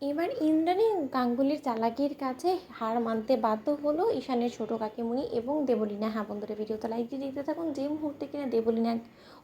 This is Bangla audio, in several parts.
এবার ইন্দ্রাণী গাঙ্গুলির চালাকির কাছে হার মানতে বাধ্য হলো ঈশানের ছোটো কাকিমুনি এবং দেবলীনা। হ্যাঁ বন্ধুরা, ভিডিওতে লাইক দিয়ে দেখতে থাকুন। যে মুহূর্তে কিনা দেবলীনা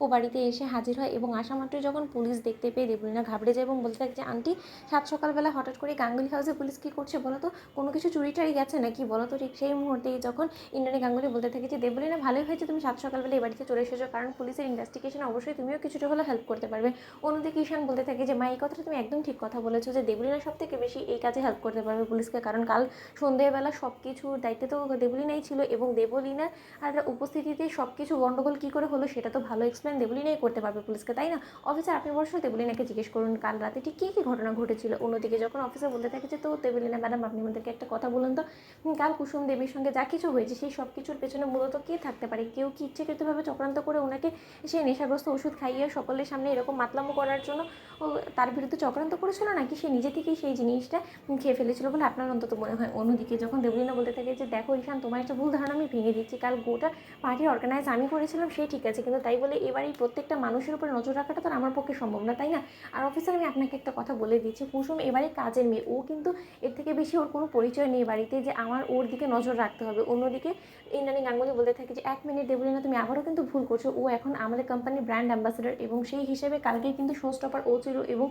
ও বাড়িতে এসে হাজির হয় এবং আসা মাত্রই যখন পুলিশ দেখতে পেয়ে দেবলীনা ঘাবড়ে যায় এবং বলতে থাকে যে আন্টি, সাত সকালবেলা হঠাৎ করে গাঙ্গুলি হাউসে পুলিশ কী করছে বলো তো? কোনো কিছু চুরি টারি গেছে নাকি বলো তো? ঠিক সেই মুহূর্তেই যখন ইন্দ্রাণী গাঙ্গুলি বলতে থাকে যে দেবলীনা, ভালোই হয়েছে তুমি সাত সকালবেলা এই বাড়িতে চলে এসেছো, কারণ পুলিশের ইনভেস্টিগেশনে অবশ্যই তুমিও কিছুটা হলেও হেল্প করতে পারবে। অন্যদিকে ঈশান বলতে থাকে যে মা, এই কথাটা তুমি একদম ঠিক কথা বলেছো যে দেবলীনা সব থেকে বেশি এই কাজে হেল্প করতে পারবে পুলিশকে, কারণ কাল সন্ধ্যেবেলা সব কিছুর দায়িত্বে তো দেবলীনাই ছিল এবং দেবলীনা আর উপস্থিতিতে সব কিছু গণ্ডগোল কী করে হলো সেটা তো ভালো এক্সপ্লেন দেবলীনাই করতে পারবে পুলিশকে, তাই না? অফিসার, আপনি বরং দেবলীনাকে জিজ্ঞেস করুন কাল রাতে ঠিক কী কী ঘটনা ঘটেছিল। অন্যদিকে যখন অফিসার বলতে থাকে যে তো দেবলীনা ম্যাডাম, আপনি আমাদেরকে একটা কথা বলুন তো, কাল কুসুম দেবীর সঙ্গে যা কিছু হয়েছে সেই সব কিছুর পেছনে মূলত কে থাকতে পারে? কেউ কি ইচ্ছাকৃতভাবে চক্রান্ত করে ওনাকে সেই নেশাগ্রস্ত ওষুধ খাইয়ে সকলের সামনে এরকম মাতলামো করার জন্য তার বিরুদ্ধে চক্রান্ত করেছিল, নাকি সে নিজে থেকেই সেই জিনিসটা খেয়ে ফেলেছিল বলে আপনার অন্তত মনে হয়? অন্যদিকে যখন দেবলীনা বলতে থাকে যে দেখো ঈশান, তোমার একটা ভুল ধারণা আমি ভেঙে দিচ্ছি, কাল গোটা পার্টি অর্গানাইজ আমি করেছিলাম সে ঠিক আছে, কিন্তু তাই বলে এবার এই প্রত্যেকটা মানুষের উপর নজর রাখাটা তো আমার পক্ষে সম্ভব না, তাই না? আর অফিসার, আমি আপনাকে একটা কথা বলে দিচ্ছি, কুসুম এবারে কাজের মেয়ে, ও কিন্তু এর থেকে বেশি ওর কোনো পরিচয় নেই বাড়িতে যে আমার ওর দিকে নজর রাখতে হবে। অন্যদিকে ইন্দ্রাণী গাঙ্গুলি বলতে থাকে যে এক মিনিট দেবলীনা, তুমি আবারও কিন্তু ভুল করছো, ও এখন আমাদের কোম্পানির ব্র্যান্ড অ্যাম্বাসেডর এবং সেই হিসেবে কালকে কিন্তু শো স্টপার ও ছিল এবং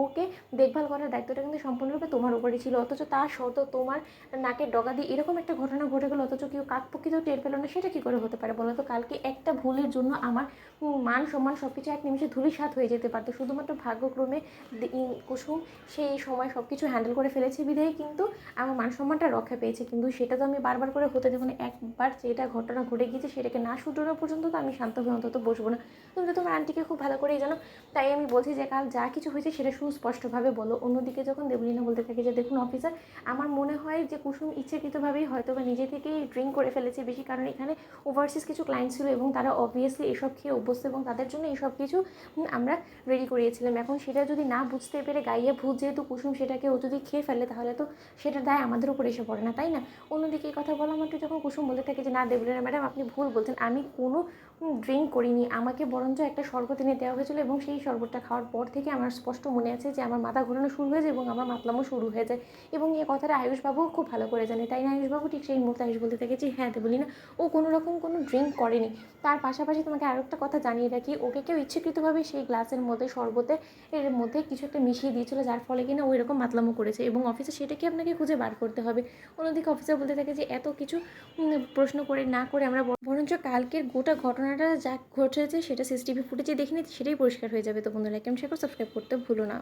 ওকে দেখভাল করার দায়িত্বটা কিন্তু সম্পূর্ণরূপে তোমার উপরই ছিল, অথচ তার সত্ত্বেও তোমার নাকের ডগা দিয়ে এরকম একটা ঘটনা ঘটে গেলো, অথচ কেউ কাকপক্ষিতেও টের পেলো না, সেটা কী করে হতে পারে বলো তো? কালকে একটা ভুলের জন্য আমার মান সম্মান সব কিছু এক নিমিষে ধূলিসাৎ হয়ে যেতে পারতো, শুধুমাত্র ভাগ্যক্রমে কুসুম সেই সময় সব কিছু হ্যান্ডেল করে ফেলেছে বিধায় কিন্তু আমার মান সম্মানটা রক্ষা পেয়েছে, কিন্তু সেটা তো আমি বারবার করে হতে দেবো না। একবার যেটা ঘটনা ঘটে গিয়েছে সেটাকে না শুধরানো পর্যন্ত তো আমি শান্ত হয়ে অন্তত বসবো না। তুমি তো তোমার আন্টিকে খুব ভালো করেই জানো, তাই আমি বলছি যে কাল যা কিছু হয়েছে সেটা সুস্পষ্টভাবে বলো। অন্যদিকে যখন দেবলীনা বলতে থাকে যে দেখুন অফিসার, আমার মনে হয় যে কুসুম ইচ্ছাকৃতভাবেই হয়তো বা নিজে থেকেই ড্রিঙ্ক করে ফেলেছে বেশি, কারণ এখানে ওভারসিজ কিছু ক্লায়েন্ট ছিল এবং তারা অবভিয়াসলি এসব খেয়ে অভ্যস্ত এবং তাদের জন্য এইসব কিছু আমরা রেডি করিয়েছিলাম। এখন সেটা যদি না বুঝতে পেরে গাইয়ে ভূত যেহেতু কুসুম, সেটাকে ও যদি খেয়ে ফেলে তাহলে তো সেটার দায় আমাদের উপর এসে পড়ে না, তাই না? অন্যদিকে এই কথা বলা মাত্র যখন কুসুম বলতে থাকে যে না দেবলীনা ম্যাডাম, আপনি ভুল বলছেন, আমি কোনো ড্রিঙ্ক করিনি, আমাকে বরঞ্চ একটা শরবত এনে দেওয়া হয়েছিল এবং সেই শরবতটা খাওয়ার পর থেকে আমার স্পষ্ট মনে আছে যে আমার মাথা ঘোরানো শুরু হয়ে যায় এবং আমার মাতলামো শুরু হয়ে যায়, এবং এই কথাটা আয়ুষবাবুও খুব ভালো করে জানে, তাই না আয়ুষবাবু? ঠিক সেই মুহূর্তে আয়ুষ বলতে থাকে যে হ্যাঁ দেবলীনা, ও কোনো রকম কোনো ড্রিঙ্ক করেনি। তার পাশাপাশি তোমাকে আরও একটা কথা জানিয়ে রাখি, ওকে কেউ ইচ্ছাকৃতভাবে সেই গ্লাসের মধ্যে শরবতে এর মধ্যে কিছু একটা মিশিয়ে দিয়েছিল, যার ফলে কিনা ও এরকম মাতলামো করেছে এবং অফিসে সেটাকে আপনাকে খুঁজে বার করতে হবে। অন্যদিকে অফিসার বলতে থাকে যে এত কিছু প্রশ্ন করে না করে আমরা বরঞ্চ কালকের গোটা ঘটনাটা যা ঘটেছে সেটা সিসিটিভি ফুটেজে দেখে নিতে, সেটাই পরিষ্কার হয়ে যাবে। তো বন্ধুরা, লাইক এন্ড শেয়ার সাবস্ক্রাইব করতে ভুলো না।